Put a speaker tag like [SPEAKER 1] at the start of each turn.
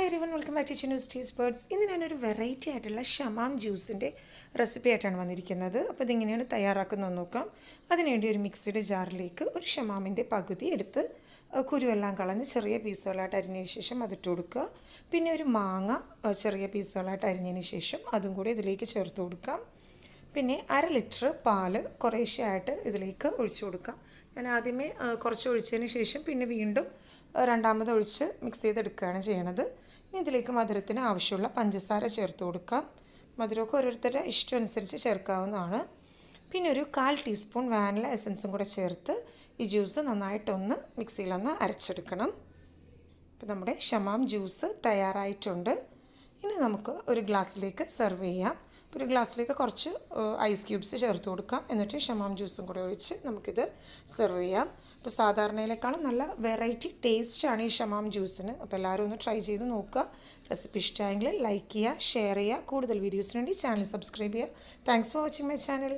[SPEAKER 1] Hi everyone, welcome back to Chinnu's Taste Buds. ഇന്ന് ഞാനൊരു variety ആയിട്ടുള്ള ഷമാം ജ്യൂസിൻ്റെ റെസിപ്പി ആയിട്ടാണ് വന്നിരിക്കുന്നത്. അപ്പോൾ ഇതിങ്ങനെയാണ് തയ്യാറാക്കുന്നതെന്ന് നോക്കാം. അതിനുവേണ്ടി ഒരു മിക്സിയുടെ ജാറിലേക്ക് ഒരു ഷമാമിൻ്റെ പകുതി എടുത്ത് കുരുവെല്ലാം കളഞ്ഞ് ചെറിയ പീസുകളായിട്ട് അരിഞ്ഞതിന് ശേഷം അതിട്ട് കൊടുക്കുക. പിന്നെ ഒരു മാങ്ങ ചെറിയ പീസുകളായിട്ട് അരിഞ്ഞതിന് ശേഷം അതും കൂടി ഇതിലേക്ക് ചേർത്ത് കൊടുക്കാം. പിന്നെ 1/2 ലിറ്റർ പാല് കുറേശ്ശെയായിട്ട് ഇതിലേക്ക് ഒഴിച്ചു കൊടുക്കാം. ഞാൻ ആദ്യമേ കുറച്ച് ഒഴിച്ചതിന് ശേഷം പിന്നെ വീണ്ടും രണ്ടാമത് ഒഴിച്ച് മിക്സ് ചെയ്തെടുക്കുകയാണ് ചെയ്യണത്. ഇനി ഇതിലേക്ക് മധുരത്തിന് ആവശ്യമുള്ള പഞ്ചസാര ചേർത്ത് കൊടുക്കാം. മധുരമൊക്കെ ഓരോരുത്തരുടെ ഇഷ്ടം അനുസരിച്ച് ചേർക്കാവുന്നതാണ്. പിന്നെ ഒരു 1/4 ടീസ്പൂൺ വാനില എസൻസും കൂടെ ചേർത്ത് ഈ ജ്യൂസ് നന്നായിട്ടൊന്ന് മിക്സിയിലൊന്ന് അരച്ചെടുക്കണം. അപ്പോൾ നമ്മുടെ ഷമാം ജ്യൂസ് തയ്യാറായിട്ടുണ്ട്. ഇനി നമുക്ക് ഒരു ഗ്ലാസ്സിലേക്ക് സെർവ് ചെയ്യാം. ഒരു ഗ്ലാസ്സിലേക്ക് കുറച്ച് ഐസ് ക്യൂബ്സ് ചേർത്ത് കൊടുക്കാം. എന്നിട്ട് ഷമാം ജ്യൂസും കൂടെ ഒഴിച്ച് നമുക്കിത് സെർവ് ചെയ്യാം. അപ്പോൾ സാധാരണയിലേക്കാളും നല്ല വെറൈറ്റി ടേസ്റ്റാണ് ഈ ഷമാം ജ്യൂസിന്. അപ്പോൾ എല്ലാവരും ഒന്ന് ട്രൈ ചെയ്ത് നോക്കുക. റെസിപ്പി ഇഷ്ടമായെങ്കിൽ ലൈക്ക് ചെയ്യുക, ഷെയർ ചെയ്യുക. കൂടുതൽ വീഡിയോസിന് വേണ്ടി ചാനൽ സബ്സ്ക്രൈബ് ചെയ്യുക. Thanks for watching my channel.